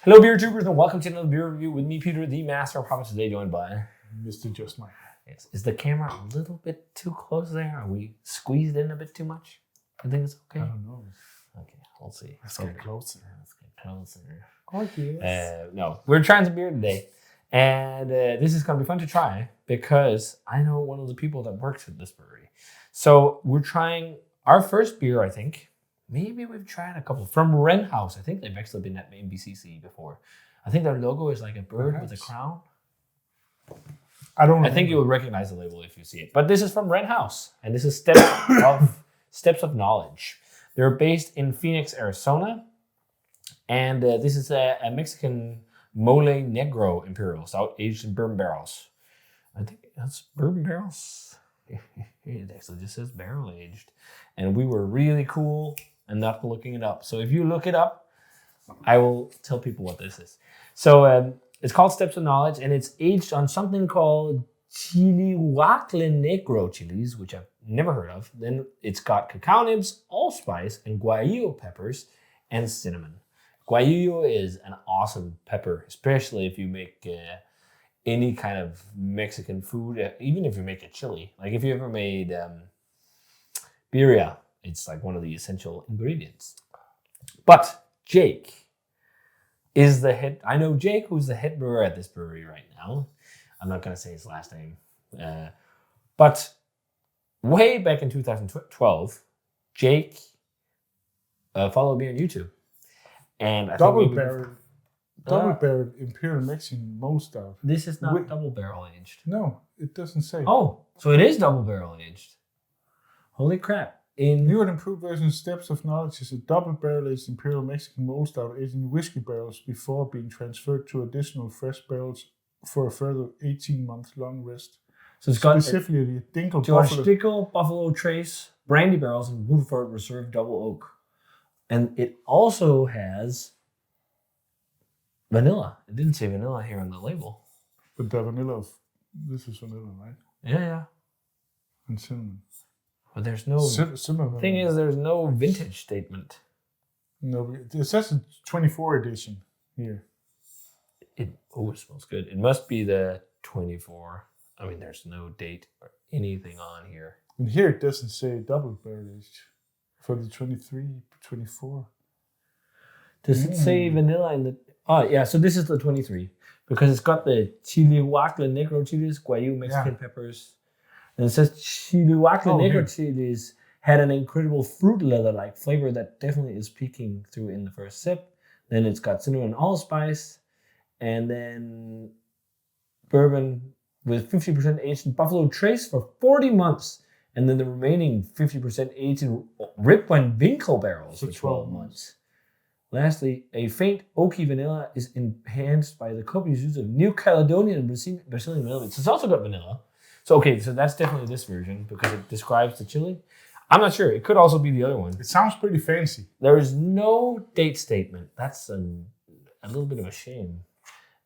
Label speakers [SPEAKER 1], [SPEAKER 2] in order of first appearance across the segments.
[SPEAKER 1] Hello, beer tubers, and welcome to another beer review with me, Peter, the Master of Puppets. Today, joined by
[SPEAKER 2] Mr. Just Mike.
[SPEAKER 1] Yes. Is the camera a little bit too close there? Are we squeezed in a bit too much? I think it's okay.
[SPEAKER 2] I don't know.
[SPEAKER 1] Okay, we'll see.
[SPEAKER 2] Let's get closer.
[SPEAKER 1] Let's get closer.
[SPEAKER 2] Oh, yes.
[SPEAKER 1] No, we're trying some beer today, and this is going to be fun to try because I know one of the people that works at this brewery. So we're trying our first beer, I think. Maybe we've tried a couple from Wren House. I think they've actually been at MBCC before. I think their logo is like a bird with a crown. I think you will recognize the label if you see it. But this is from Wren House, and this is Steps of Knowledge. They're based in Phoenix, Arizona, and this is a Mexican Mole Negro Imperial Stout aged in bourbon barrels. I think that's bourbon barrels. It actually just says barrel aged, and we were really cool and not looking it up. So if you look it up, I will tell people what this is. So it's called Steps of Knowledge, and it's aged on something called Chihuahua Negro chilies, which I've never heard of. Then it's got cacao nibs, allspice, and guajillo peppers, and cinnamon. Guajillo is an awesome pepper, especially if you make any kind of Mexican food, even if you make a chili. Like if you ever made birria, it's like one of the essential ingredients. But Jake is the head. I know Jake, who's the head brewer at this brewery right now. I'm not going to say his last name. But way back in 2012, Jake followed me on YouTube. And I
[SPEAKER 2] Double barrel Imperial Mexican Mole Stout.
[SPEAKER 1] This is not double barrel aged.
[SPEAKER 2] No, it doesn't say.
[SPEAKER 1] Oh, so it is double barrel aged. Holy crap.
[SPEAKER 2] New and improved version Steps of Knowledge is a double barrel aged Imperial Mexican Mole Stout aged in whiskey barrels before being transferred to additional fresh barrels for a further 18-month long rest.
[SPEAKER 1] So it's got
[SPEAKER 2] specifically
[SPEAKER 1] George Dickel, Buffalo Trace, brandy barrels, and Woodford Reserve Double Oak. And it also has vanilla. It didn't say vanilla here on the label.
[SPEAKER 2] But the vanilla, this is vanilla, right?
[SPEAKER 1] Yeah.
[SPEAKER 2] And cinnamon.
[SPEAKER 1] But there's no...
[SPEAKER 2] Cinnamon.
[SPEAKER 1] Thing is, there's no vintage statement.
[SPEAKER 2] No, it says a 24 edition here.
[SPEAKER 1] It smells good. It must be the 24. I mean, there's no date or anything on here.
[SPEAKER 2] And here it doesn't say double barrel aged for the 23, 24.
[SPEAKER 1] Does it say vanilla in the... Oh, yeah, so this is the 23. Because it's got the Chihuahua Negro chilies, guajillo Mexican peppers. And it says Chihuahua Negro chilies had an incredible fruit leather-like flavor that definitely is peeking through in the first sip. Then it's got cinnamon and allspice. And then bourbon with 50% aged in Buffalo Trace for 40 months. And then the remaining 50% aged in Ripon Winkle barrels for 12 months. Lastly, a faint oaky vanilla is enhanced by the copious use of New Caledonian and Brazilian vanilla. So it's also got vanilla. So that's definitely this version because it describes the chili. I'm not sure. It could also be the other one.
[SPEAKER 2] It sounds pretty fancy.
[SPEAKER 1] There is no date statement. That's a little bit of a shame.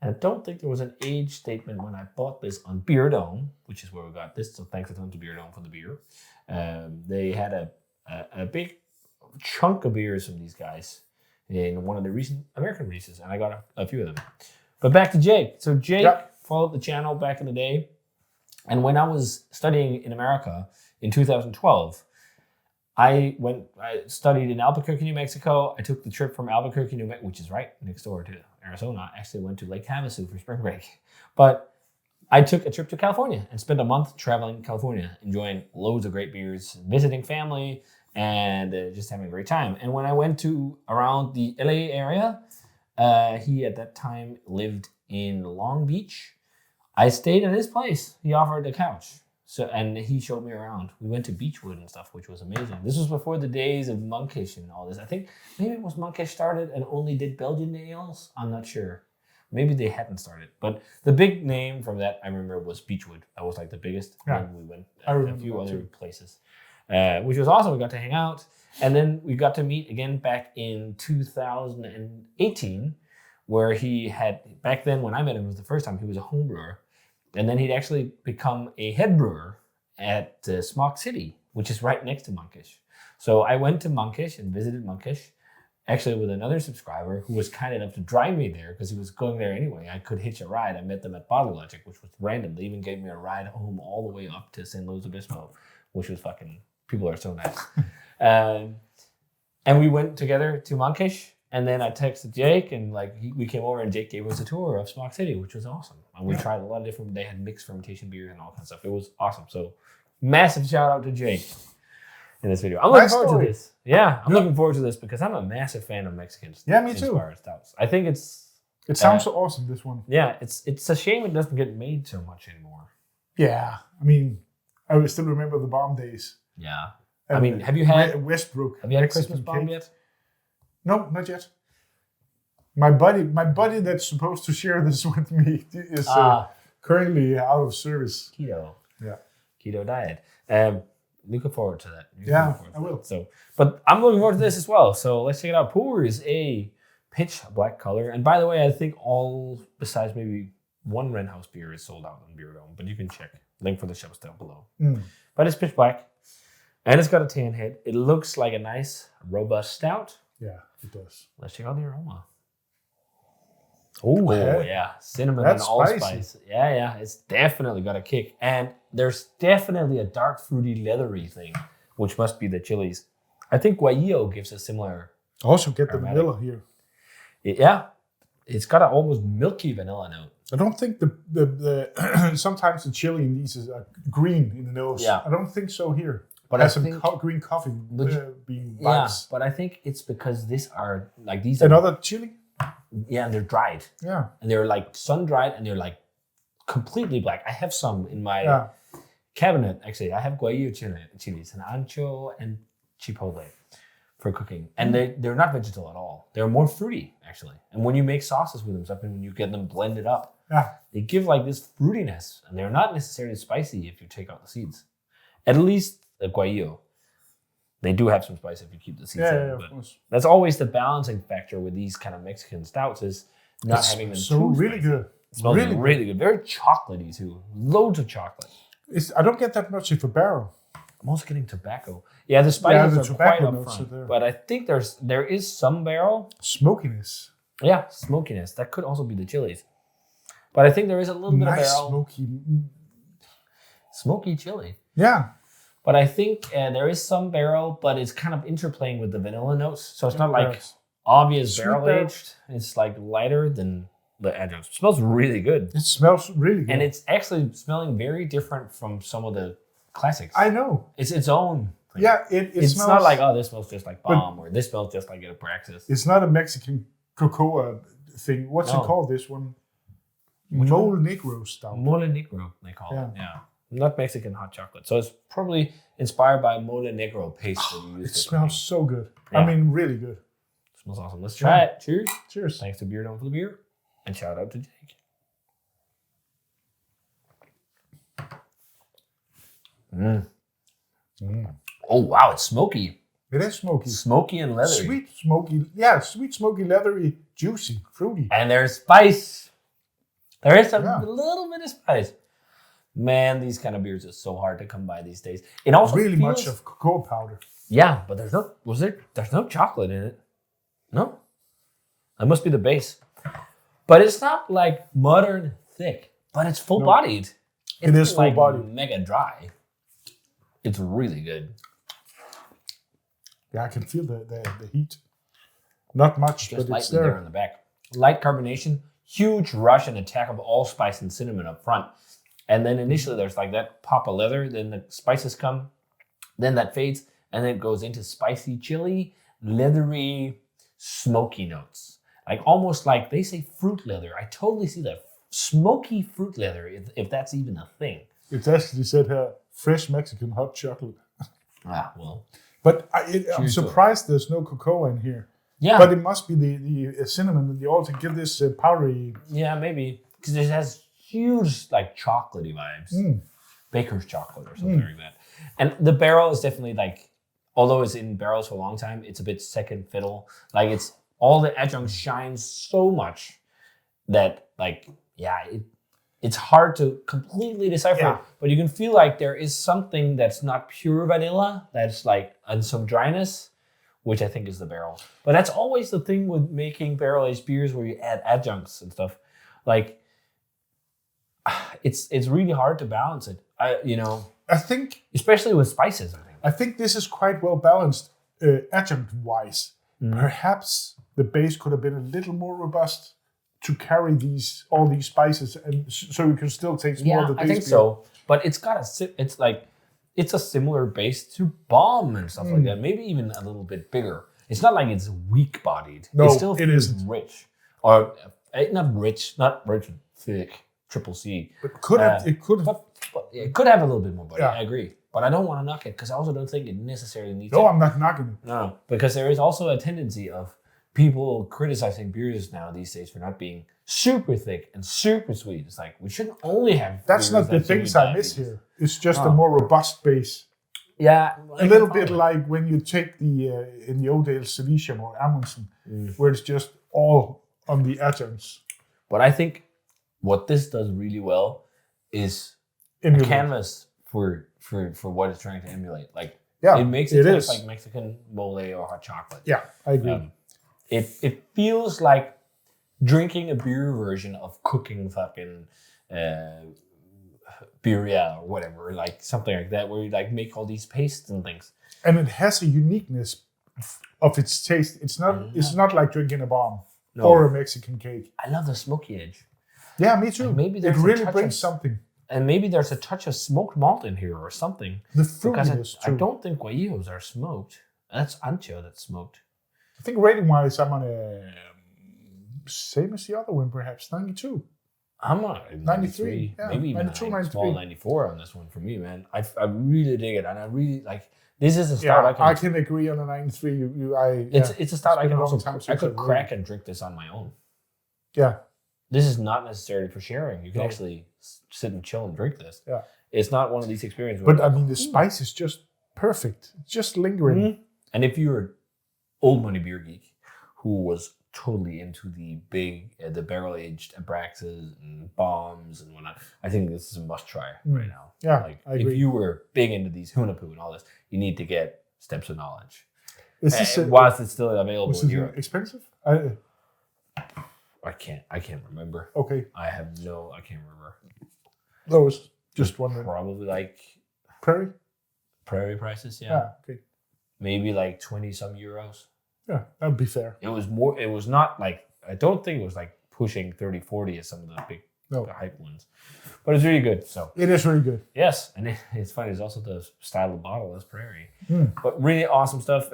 [SPEAKER 1] And I don't think there was an age statement when I bought this on Beer Dome, which is where we got this. So thanks a ton to Beer Dome for the beer. They had a big chunk of beers from these guys in one of the recent American releases, and I got a few of them. But back to Jake. So Jake followed the channel back in the day. And when I was studying in America in 2012, I studied in Albuquerque, New Mexico. I took the trip from Albuquerque, New Mexico, which is right next door to Arizona. I actually went to Lake Havasu for spring break. But I took a trip to California and spent a month traveling California, enjoying loads of great beers, visiting family, and just having a great time. And when I went to around the LA area, he at that time lived in Long Beach. I stayed at his place. He offered a couch. And he showed me around. We went to Beechwood and stuff, which was amazing. This was before the days of Monkish and all this. I think maybe it was Monkish started and only did Belgian ales. I'm not sure. Maybe they hadn't started. But the big name from that, I remember, was Beechwood. That was like the biggest.
[SPEAKER 2] Yeah.
[SPEAKER 1] And we went a few other places, which was awesome. We got to hang out. And then we got to meet again back in 2018, where he had, back then when I met him, it was the first time, he was a home brewer. And then he'd actually become a head brewer at Smock City, which is right next to Monkish. So I went to Monkish and visited Monkish actually with another subscriber who was kind enough to drive me there because he was going there anyway. I could hitch a ride. I met them at Bottle Logic, which was random. They even gave me a ride home all the way up to San Luis Obispo, which was fucking, people are so nice. And we went together to Monkish, and then I texted Jake, and like we came over, and Jake gave us a tour of Smock City, which was awesome. And we tried a lot of different, they had mixed fermentation beers and all kinds of stuff. It was awesome. So massive shout out to Jake in this video. I'm looking forward to this. Yeah, I'm looking forward to this because I'm a massive fan of Mexicans.
[SPEAKER 2] Yeah, me too.
[SPEAKER 1] Stouts. I think it
[SPEAKER 2] sounds so awesome, this one.
[SPEAKER 1] Yeah, it's a shame it doesn't get made so much anymore.
[SPEAKER 2] Yeah, I mean, I still remember the bomb days.
[SPEAKER 1] Yeah. I mean, have you had
[SPEAKER 2] Westbrook?
[SPEAKER 1] Have you had a Christmas bomb yet?
[SPEAKER 2] No, not yet. My buddy that's supposed to share this with me is currently out of service.
[SPEAKER 1] Keto.
[SPEAKER 2] Yeah.
[SPEAKER 1] Keto diet. Looking forward to that.
[SPEAKER 2] I will.
[SPEAKER 1] So, but I'm looking forward to this as well. So let's check it out. Pour is a pitch black color. And by the way, I think all besides maybe one Wren House beer is sold out on Beer Dome, but you can check. Link for the shops down below. But it's pitch black. And it's got a tan head. It looks like a nice, robust stout.
[SPEAKER 2] Yeah, it does.
[SPEAKER 1] Let's check out the aroma. Oh, yeah. Cinnamon and allspice. Yeah. It's definitely got a kick. And there's definitely a dark, fruity, leathery thing, which must be the chilies. I think Guajillo gives a similar...
[SPEAKER 2] Also get
[SPEAKER 1] aromatic.
[SPEAKER 2] the vanilla here.
[SPEAKER 1] Yeah. It's got an almost milky vanilla note.
[SPEAKER 2] I don't think the sometimes the chili in these is green in the nose.
[SPEAKER 1] Yeah.
[SPEAKER 2] I don't think so here.
[SPEAKER 1] But
[SPEAKER 2] I think green coffee being vibes.
[SPEAKER 1] Yeah, but I think it's because these are
[SPEAKER 2] another chili.
[SPEAKER 1] Yeah, and they're dried.
[SPEAKER 2] Yeah,
[SPEAKER 1] and they're like sun dried, and they're like completely black. I have some in my cabinet. Actually, I have Guajillo chilies and ancho and chipotle for cooking, and they're not vegetal at all. They're more fruity actually. And when you make sauces with them, something when you get them blended up, they give like this fruitiness, and they're not necessarily spicy if you take out the seeds. At least the Guajillo. They do have some spice if you keep the seeds in. But that's always the balancing factor with these kind of Mexican stouts is not having them
[SPEAKER 2] so really good.
[SPEAKER 1] It smells really good. Very chocolatey too. Loads of chocolate.
[SPEAKER 2] I don't get that much of a barrel.
[SPEAKER 1] I'm also getting tobacco. Yeah, the spices are quite up front. But I think there is some barrel.
[SPEAKER 2] Smokiness.
[SPEAKER 1] Yeah, smokiness. That could also be the chilies. But I think there is a little bit of barrel. Smoky chili.
[SPEAKER 2] Yeah.
[SPEAKER 1] But I think there is some barrel, but it's kind of interplaying with the vanilla notes. So it's not like obvious barrel aged. It's like lighter than the adjuncts. It smells really good.
[SPEAKER 2] It smells really good.
[SPEAKER 1] And it's actually smelling very different from some of the classics.
[SPEAKER 2] I know.
[SPEAKER 1] It's its own thing.
[SPEAKER 2] Yeah, it
[SPEAKER 1] it's
[SPEAKER 2] smells...
[SPEAKER 1] not like, oh, this smells just like Bomb, or this smells just like a Praxis.
[SPEAKER 2] It's not a Mexican cocoa thing. What's it called, this one? Mole Negro Stout.
[SPEAKER 1] Mole Negro, they call it, yeah. Not Mexican hot chocolate. So it's probably inspired by Mole Negro paste that you use.
[SPEAKER 2] It smells so good. Yeah. I mean, really good.
[SPEAKER 1] It smells awesome. Let's try it. Cheers.
[SPEAKER 2] Cheers.
[SPEAKER 1] Thanks to Beer Dome for the beer. And shout out to Jake. Oh, wow. It's smoky.
[SPEAKER 2] It is smoky.
[SPEAKER 1] Smoky and leathery.
[SPEAKER 2] Sweet, smoky. Yeah, sweet, smoky, leathery, juicy, fruity.
[SPEAKER 1] And there's spice. There is a little bit of spice. Man, these kind of beers are so hard to come by these days. It also
[SPEAKER 2] really much of cocoa powder.
[SPEAKER 1] Yeah, but there's no chocolate in it. No. That must be the base. But it's not like modern thick, but it's full bodied.
[SPEAKER 2] It is full bodied.
[SPEAKER 1] Mega dry. It's really good.
[SPEAKER 2] Yeah, I can feel the heat. Not much,
[SPEAKER 1] just
[SPEAKER 2] but it's there.
[SPEAKER 1] In the back. Light carbonation, huge rush and attack of allspice and cinnamon up front. And then initially there's like that pop of leather, then the spices come, then that fades, and then it goes into spicy chili, leathery, smoky notes. Like almost like they say fruit leather. I totally see that. Smoky fruit leather, if that's even a thing.
[SPEAKER 2] It's actually said here, fresh Mexican hot chocolate.
[SPEAKER 1] Ah, well.
[SPEAKER 2] But I'm surprised there's no cocoa in here.
[SPEAKER 1] Yeah.
[SPEAKER 2] But it must be the cinnamon and the oil to give this powdery.
[SPEAKER 1] Yeah, maybe. Because it has huge, like, chocolatey vibes. Baker's chocolate or something like that. And the barrel is definitely like, although it's in barrels for a long time, it's a bit second fiddle. Like, it's all the adjunct shines so much that, like, it's hard to completely decipher. Yeah. But you can feel like there is something that's not pure vanilla, that's like, and some dryness, which I think is the barrel. But that's always the thing with making barrel-aged beers where you add adjuncts and stuff. Like, it's really hard to balance it.
[SPEAKER 2] I think,
[SPEAKER 1] especially with spices,
[SPEAKER 2] I think this is quite well balanced adjunct-wise. Perhaps the base could have been a little more robust to carry all these spices, and so you can still taste more of the base.
[SPEAKER 1] I think so. But it's a similar base to bomb and stuff like that. Maybe even a little bit bigger. It's not like it's weak bodied.
[SPEAKER 2] No,
[SPEAKER 1] it still feels
[SPEAKER 2] isn't
[SPEAKER 1] rich, or not rich and thick. Triple C.
[SPEAKER 2] But it could have
[SPEAKER 1] it could have a little bit more body.
[SPEAKER 2] Yeah.
[SPEAKER 1] I agree. But I don't want to knock it because I also don't think it necessarily needs
[SPEAKER 2] No,
[SPEAKER 1] it.
[SPEAKER 2] I'm not knocking it.
[SPEAKER 1] No, because there is also a tendency of people criticizing beers now these days for not being super thick and super sweet. It's like, we shouldn't only have
[SPEAKER 2] That's
[SPEAKER 1] beers
[SPEAKER 2] not the
[SPEAKER 1] that
[SPEAKER 2] things
[SPEAKER 1] give you
[SPEAKER 2] I miss
[SPEAKER 1] diabetes.
[SPEAKER 2] here. It's just a more robust base.
[SPEAKER 1] Yeah.
[SPEAKER 2] A little bit like when you take in the old days, Silesium or Amundsen, where it's just all on the adjuncts.
[SPEAKER 1] But I think what this does really well is a canvas for what it's trying to emulate. Like, it makes it taste like Mexican mole or hot chocolate.
[SPEAKER 2] Yeah, I agree.
[SPEAKER 1] It feels like drinking a beer version of cooking fucking birria or whatever, like something like that, where you like make all these pastes and things.
[SPEAKER 2] And it has a uniqueness of its taste. It's not like drinking a bomb or a Mexican cake.
[SPEAKER 1] I love the smoky edge.
[SPEAKER 2] Yeah, me too.
[SPEAKER 1] And maybe
[SPEAKER 2] it really brings something.
[SPEAKER 1] And maybe there's a touch of smoked malt in here or something.
[SPEAKER 2] The fruitiness
[SPEAKER 1] too. I don't think guajillos are smoked. That's ancho that's smoked.
[SPEAKER 2] I think rating-wise, I'm on a same as the other one, perhaps 92.
[SPEAKER 1] I'm on 93.
[SPEAKER 2] Yeah,
[SPEAKER 1] maybe even
[SPEAKER 2] 92,
[SPEAKER 1] a
[SPEAKER 2] 93.
[SPEAKER 1] small 94 on this one for me, man. I really dig it, and I really like. This is a stout
[SPEAKER 2] I can agree on a 93.
[SPEAKER 1] It's a stout I can also I could
[SPEAKER 2] I've
[SPEAKER 1] crack and drink this on my own.
[SPEAKER 2] Yeah.
[SPEAKER 1] This is not necessarily for sharing. You can actually sit and chill and drink this.
[SPEAKER 2] Yeah.
[SPEAKER 1] It's not one of these experiences.
[SPEAKER 2] But I mean, the spice is just perfect. It's just lingering.
[SPEAKER 1] Mm-hmm. And if you're an old money beer geek who was totally into the barrel aged Abraxas and bombs and whatnot, I think this is a must try right now.
[SPEAKER 2] Yeah,
[SPEAKER 1] like
[SPEAKER 2] I agree.
[SPEAKER 1] If you were big into these Hunapu and all this, you need to get Steps of Knowledge.
[SPEAKER 2] Whilst
[SPEAKER 1] it's still available
[SPEAKER 2] was
[SPEAKER 1] in
[SPEAKER 2] it
[SPEAKER 1] Europe.
[SPEAKER 2] Expensive?
[SPEAKER 1] I can't remember.
[SPEAKER 2] Okay.
[SPEAKER 1] I can't remember.
[SPEAKER 2] Those. Just wondering.
[SPEAKER 1] Probably like
[SPEAKER 2] Prairie
[SPEAKER 1] prices, yeah.
[SPEAKER 2] Yeah, okay.
[SPEAKER 1] Maybe like 20 some euros.
[SPEAKER 2] Yeah, that would be fair.
[SPEAKER 1] It was not like, I don't think it was like pushing 30, 40 as some of the big hype ones. But it's really good. So
[SPEAKER 2] it is really good.
[SPEAKER 1] Yes, and it's funny, it's also the style of bottle as Prairie. But really awesome stuff.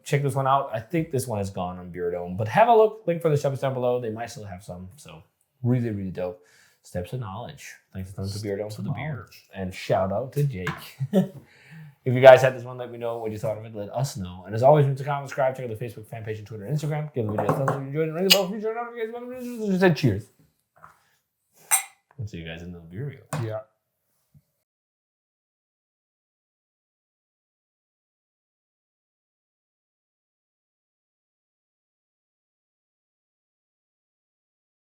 [SPEAKER 1] Check this one out. I think this one is gone on Beer Dome, but have a look. Link for the shop is down below. They might still have some. So really, really dope. Steps of Knowledge. Thanks a ton to Beer Dome for the beer. And shout out to Jake. If you guys had this one, let me know what you thought of it. Let us know. And as always, leave a comment, subscribe, check out the Facebook fan page and Twitter and Instagram. Give the video a thumbs up if you enjoyed it. Ring the bell for future notifications. Just said cheers. I'll see you guys in the video.
[SPEAKER 2] Yeah.